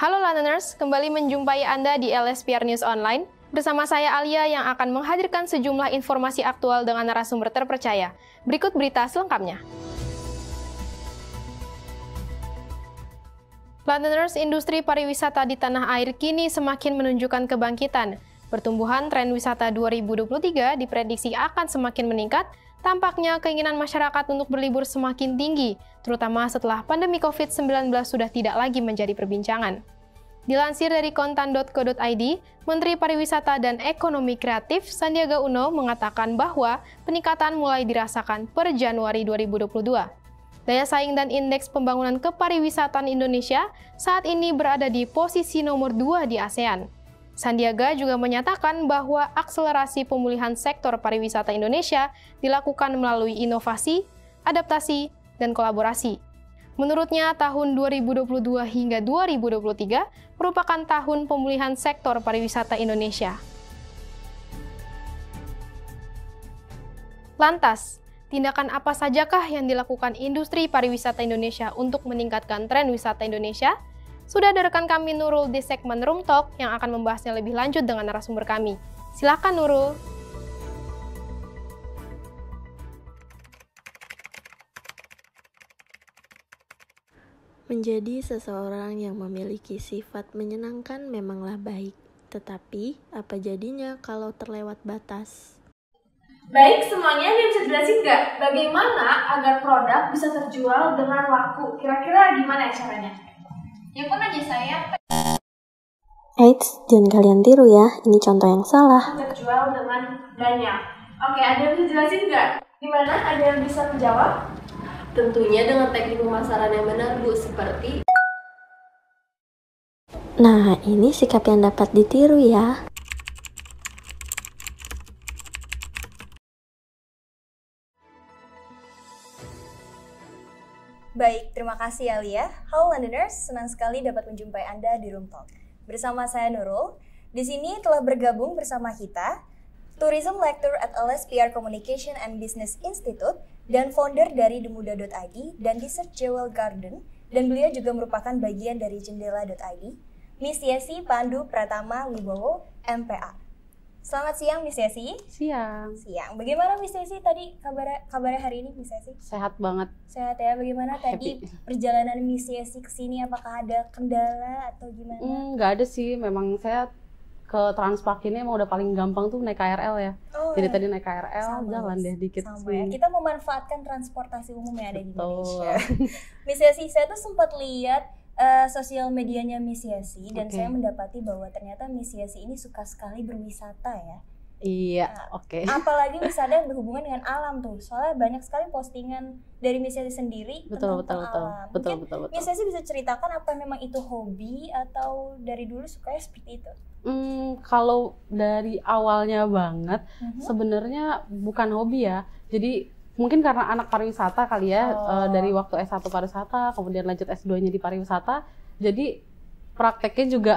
Halo Londoners, kembali menjumpai Anda di LSPR News Online. Bersama saya Alia yang akan menghadirkan sejumlah informasi aktual dengan narasumber terpercaya. Berikut berita selengkapnya. Londoners, industri pariwisata di tanah air kini semakin menunjukkan kebangkitan. Pertumbuhan tren wisata 2023 diprediksi akan semakin meningkat. Tampaknya keinginan masyarakat untuk berlibur semakin tinggi, terutama setelah pandemi COVID-19 sudah tidak lagi menjadi perbincangan. Dilansir dari kontan.co.id, Menteri Pariwisata dan Ekonomi Kreatif Sandiaga Uno mengatakan bahwa peningkatan mulai dirasakan per Januari 2022. Daya saing dan indeks pembangunan kepariwisataan Indonesia saat ini berada di posisi nomor 2 di ASEAN. Sandiaga juga menyatakan bahwa akselerasi pemulihan sektor pariwisata Indonesia dilakukan melalui inovasi, adaptasi, dan kolaborasi. Menurutnya, tahun 2022 hingga 2023 merupakan tahun pemulihan sektor pariwisata Indonesia. Lantas, tindakan apa sajakah yang dilakukan industri pariwisata Indonesia untuk meningkatkan tren wisata Indonesia? Sudah ada rekan kami Nurul di segmen Room Talk yang akan membahasnya lebih lanjut dengan narasumber kami. Silakan Nurul. Menjadi seseorang yang memiliki sifat menyenangkan memanglah baik, tetapi apa jadinya kalau terlewat batas? Baik, semuanya dia bisa jelasin nggak bagaimana agar produk bisa terjual dengan laku? Kira-kira gimana caranya? Ya pun aja saya Eits, jangan kalian tiru ya, ini contoh yang salah. terjual dengan banyak. Oke, ada yang bisa jelasin nggak? Gimana? Ada yang bisa menjawab? Tentunya dengan teknik pemasaran yang benar, Bu, seperti... Nah, ini sikap yang dapat ditiru ya. Baik, terima kasih Alia. Halo Londoners, senang sekali dapat menjumpai Anda di Room Talk. Bersama saya Nurul. Di sini telah bergabung bersama kita Tourism Lecturer at LSPR Communication and Business Institute dan founder dari Demuda.id dan Research Jewel Garden, dan beliau juga merupakan bagian dari Jendela.id, Miss Yesi Pandu Pratama Wibowo, MPA. Selamat siang Miss Yesi. Siang. Bagaimana Miss Yesi tadi kabarnya hari ini Miss Yesi? Sehat banget. Sehat ya. Bagaimana tadi perjalanan Miss Yesi ke sini? Apakah ada kendala atau gimana? Nggak ada sih. Memang saya ke Transpark ini emang udah paling gampang tuh naik KRL ya. Jadi tadi naik KRL, jalan deh dikit ya. Kita memanfaatkan transportasi umum yang ada di Betul. Indonesia. Miss Yesi, saya tuh sempat lihat sosial medianya Miss Yesi dan saya mendapati bahwa ternyata Miss Yesi ini suka sekali berwisata ya. Iya, nah, apalagi wisata yang berhubungan dengan alam tuh. Soalnya banyak sekali postingan dari Miss Yesi sendiri tentang alam. Betul. Miss Yesi bisa ceritakan apa memang itu hobi atau dari dulu sukanya seperti itu? Kalau dari awalnya banget sebenarnya bukan hobi ya. Jadi mungkin karena anak pariwisata kali ya, dari waktu S1 pariwisata, kemudian lanjut S2-nya di pariwisata, jadi prakteknya juga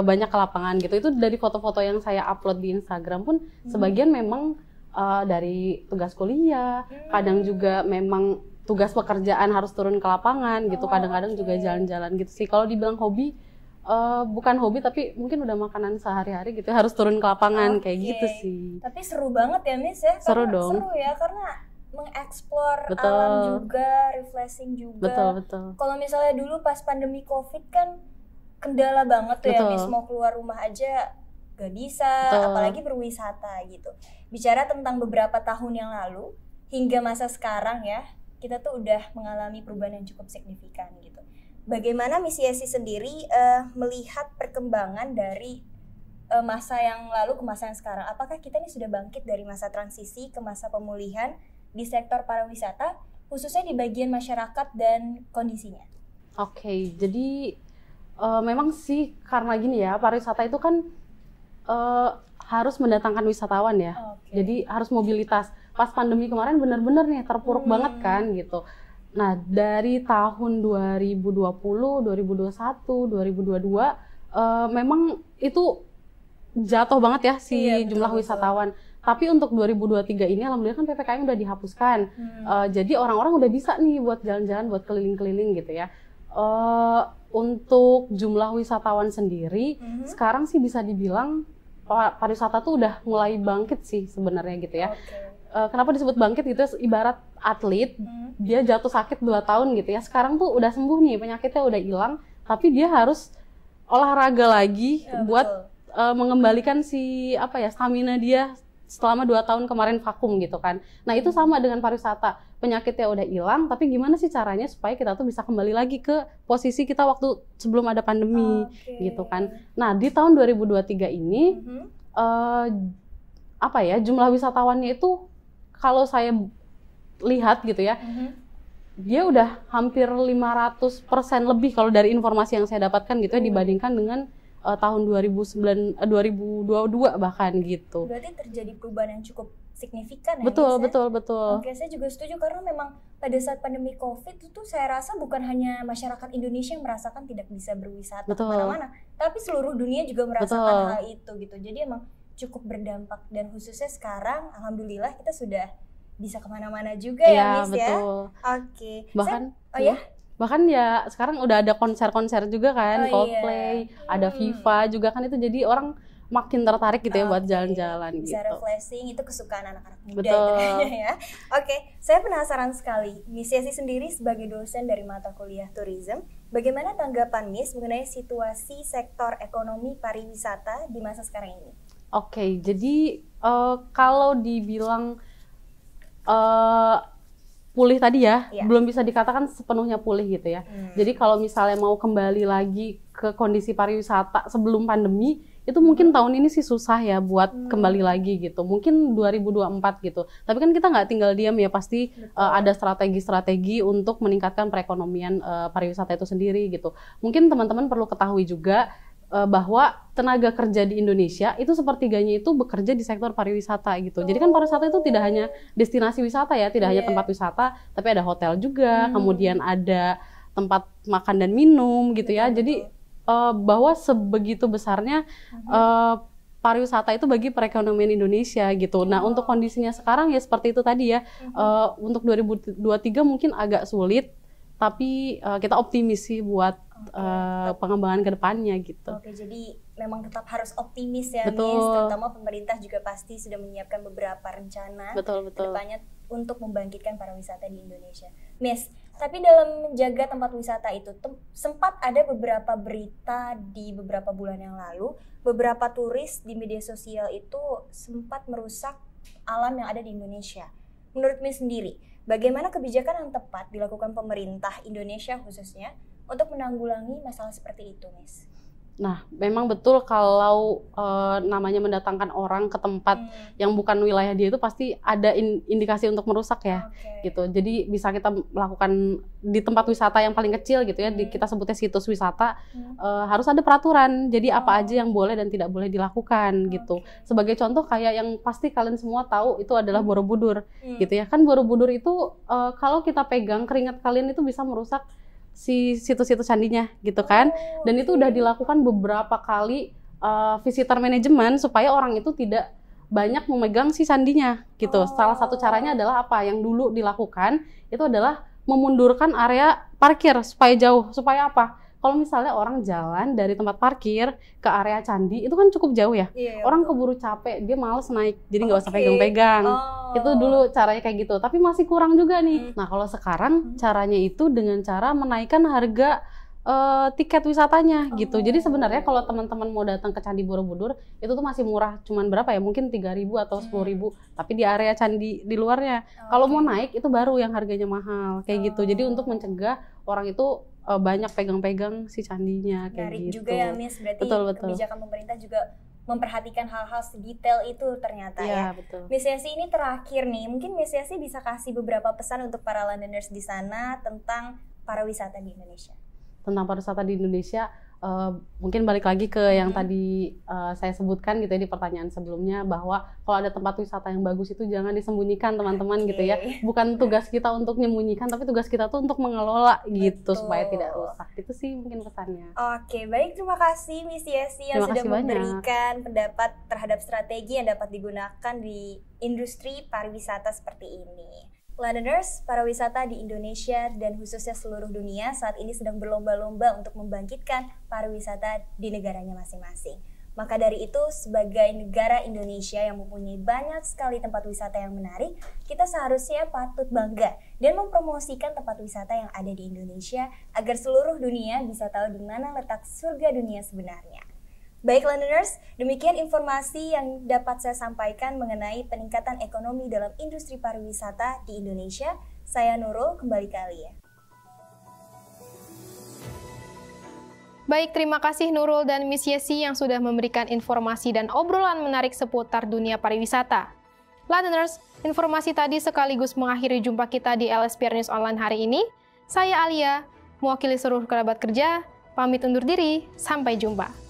banyak ke lapangan gitu. Itu dari foto-foto yang saya upload di Instagram pun sebagian memang dari tugas kuliah, kadang juga memang tugas pekerjaan harus turun ke lapangan gitu, kadang-kadang juga jalan-jalan gitu sih. Kalau dibilang hobi, bukan hobi tapi mungkin udah makanan sehari-hari gitu, harus turun ke lapangan kayak gitu sih. Tapi seru banget ya Miss ya? Seru dong. Seru ya, karena mengeksplor alam juga, refreshing juga. Betul. Kalau misalnya dulu pas pandemi COVID kan kendala banget tuh ya Miss, mau keluar rumah aja gak bisa, apalagi berwisata gitu. Bicara tentang beberapa tahun yang lalu hingga masa sekarang ya, kita tuh udah mengalami perubahan yang cukup signifikan gitu. Bagaimana Miss Yesi sendiri melihat perkembangan dari masa yang lalu ke masa yang sekarang? Apakah kita ini sudah bangkit dari masa transisi ke masa pemulihan di sektor pariwisata, khususnya di bagian masyarakat dan kondisinya? Oke, jadi memang sih karena gini ya, pariwisata itu kan harus mendatangkan wisatawan ya. Jadi harus mobilitas. Pas pandemi kemarin benar-benar nih terpuruk banget kan gitu. Nah, dari tahun 2020, 2021, 2022 memang itu jatuh banget ya si jumlah wisatawan. Tapi untuk 2023 ini alhamdulillah kan PPKM udah dihapuskan. Jadi orang-orang udah bisa nih buat jalan-jalan, buat keliling-keliling gitu ya. Untuk jumlah wisatawan sendiri, sekarang sih bisa dibilang pariwisata tuh udah mulai bangkit sih sebenarnya gitu ya. Kenapa disebut bangkit gitu? Ibarat atlet, dia jatuh sakit 2 tahun gitu ya. Sekarang tuh udah sembuh nih, penyakitnya udah hilang, tapi dia harus olahraga lagi buat mengembalikan stamina dia selama 2 tahun kemarin vakum gitu kan. Nah itu sama dengan pariwisata, penyakitnya udah hilang, tapi gimana sih caranya supaya kita tuh bisa kembali lagi ke posisi kita waktu sebelum ada pandemi gitu kan. Nah di tahun 2023 ini jumlah wisatawannya itu kalau saya lihat gitu ya, dia udah hampir 500% lebih kalau dari informasi yang saya dapatkan gitu ya, dibandingkan dengan tahun 2022 bahkan gitu. Berarti terjadi perubahan yang cukup signifikan ya. Betul. Oke, saya juga setuju karena memang pada saat pandemi Covid itu saya rasa bukan hanya masyarakat Indonesia yang merasakan tidak bisa berwisata kemana-mana, tapi seluruh dunia juga merasakan hal itu gitu. Jadi emang cukup berdampak, dan khususnya sekarang alhamdulillah kita sudah bisa kemana-mana juga ya Miss ya. Oke. Bahkan ya sekarang udah ada konser-konser juga kan, Coldplay, ada FIFA juga kan, itu jadi orang makin tertarik gitu ya buat jalan-jalan gitu. Bisa refreshing, itu kesukaan anak-anak muda ya. Oke, saya penasaran sekali, Miss Yesi sendiri sebagai dosen dari mata kuliah tourism, bagaimana tanggapan Miss mengenai situasi sektor ekonomi pariwisata di masa sekarang ini? Oke, jadi kalau dibilang pulih tadi ya, belum bisa dikatakan sepenuhnya pulih gitu ya. Jadi kalau misalnya mau kembali lagi ke kondisi pariwisata sebelum pandemi, itu mungkin tahun ini sih susah ya buat kembali lagi gitu. Mungkin 2024 gitu. Tapi kan kita nggak tinggal diam ya, pasti ada strategi-strategi untuk meningkatkan perekonomian pariwisata itu sendiri gitu. Mungkin teman-teman perlu ketahui juga bahwa tenaga kerja di Indonesia itu sepertiganya itu bekerja di sektor pariwisata gitu. Jadi kan pariwisata itu tidak hanya destinasi wisata ya, tidak hanya tempat wisata, tapi ada hotel juga, kemudian ada tempat makan dan minum gitu ya. Jadi bahwa sebegitu besarnya pariwisata itu bagi perekonomian Indonesia gitu. Nah untuk kondisinya sekarang ya seperti itu tadi ya. Untuk 2023 mungkin agak sulit, tapi kita optimis sih buat pengembangan ke depannya gitu. Oke, jadi memang tetap harus optimis ya, Miss. Terutama pemerintah juga pasti sudah menyiapkan beberapa rencana ke depannya untuk membangkitkan pariwisata di Indonesia. Miss, tapi dalam menjaga tempat wisata itu sempat ada beberapa berita di beberapa bulan yang lalu, beberapa turis di media sosial itu sempat merusak alam yang ada di Indonesia. Menurut Miss sendiri, bagaimana kebijakan yang tepat dilakukan pemerintah Indonesia khususnya untuk menanggulangi masalah seperti itu, Miss? Nah, memang betul kalau namanya mendatangkan orang ke tempat yang bukan wilayah dia itu pasti ada indikasi untuk merusak ya, gitu. Jadi bisa kita melakukan di tempat wisata yang paling kecil gitu ya, kita sebutnya situs wisata, harus ada peraturan. Jadi apa aja yang boleh dan tidak boleh dilakukan gitu. Sebagai contoh kayak yang pasti kalian semua tahu itu adalah Borobudur, gitu ya. Kan Borobudur itu kalau kita pegang keringat kalian itu bisa merusak si situs-situs candinya gitu kan. Dan itu udah dilakukan beberapa kali visitor manajemen supaya orang itu tidak banyak memegang si candinya gitu. Salah satu caranya adalah apa yang dulu dilakukan itu adalah memundurkan area parkir supaya jauh. Supaya apa? Kalau misalnya orang jalan dari tempat parkir ke area candi itu kan cukup jauh ya. Orang keburu capek, dia males naik, jadi nggak usah pegang-pegang. Itu dulu caranya kayak gitu, tapi masih kurang juga nih. Nah kalau sekarang caranya itu dengan cara menaikkan harga tiket wisatanya gitu. Jadi sebenarnya kalau teman-teman mau datang ke Candi Borobudur itu tuh masih murah, cuman berapa ya? Mungkin 3.000 atau 10.000, tapi di area candi di luarnya. Kalau mau naik itu baru yang harganya mahal kayak gitu. Jadi untuk mencegah orang itu banyak pegang-pegang si candinya kayak menarik gitu. Juga ya Miss, berarti kebijakan pemerintah juga memperhatikan hal-hal sedetail itu ternyata ya. Betul. Miss Yesi ini terakhir nih, mungkin Miss Yesi bisa kasih beberapa pesan untuk para Londoners di sana tentang pariwisata di Indonesia. Tentang pariwisata di Indonesia, mungkin balik lagi ke yang tadi saya sebutkan gitu ya di pertanyaan sebelumnya, bahwa kalau ada tempat wisata yang bagus itu jangan disembunyikan teman-teman gitu ya. Bukan tugas kita untuk menyembunyikan, tapi tugas kita tuh untuk mengelola gitu supaya tidak rusak. Itu sih mungkin pesannya. Oke, baik, terima kasih Miss Yesi yang sudah memberikan pendapat terhadap strategi yang dapat digunakan di industri pariwisata seperti ini. Londoners, pariwisata di Indonesia dan khususnya seluruh dunia saat ini sedang berlomba-lomba untuk membangkitkan pariwisata di negaranya masing-masing. Maka dari itu, sebagai negara Indonesia yang mempunyai banyak sekali tempat wisata yang menarik, kita seharusnya patut bangga dan mempromosikan tempat wisata yang ada di Indonesia agar seluruh dunia bisa tahu di mana letak surga dunia sebenarnya. Baik Londoners, demikian informasi yang dapat saya sampaikan mengenai peningkatan ekonomi dalam industri pariwisata di Indonesia. Saya Nurul, kembali ke Alia. Baik, terima kasih Nurul dan Miss Yesi yang sudah memberikan informasi dan obrolan menarik seputar dunia pariwisata. Londoners, informasi tadi sekaligus mengakhiri jumpa kita di LSPR News Online hari ini. Saya Alia, mewakili seluruh kerabat kerja, pamit undur diri, sampai jumpa.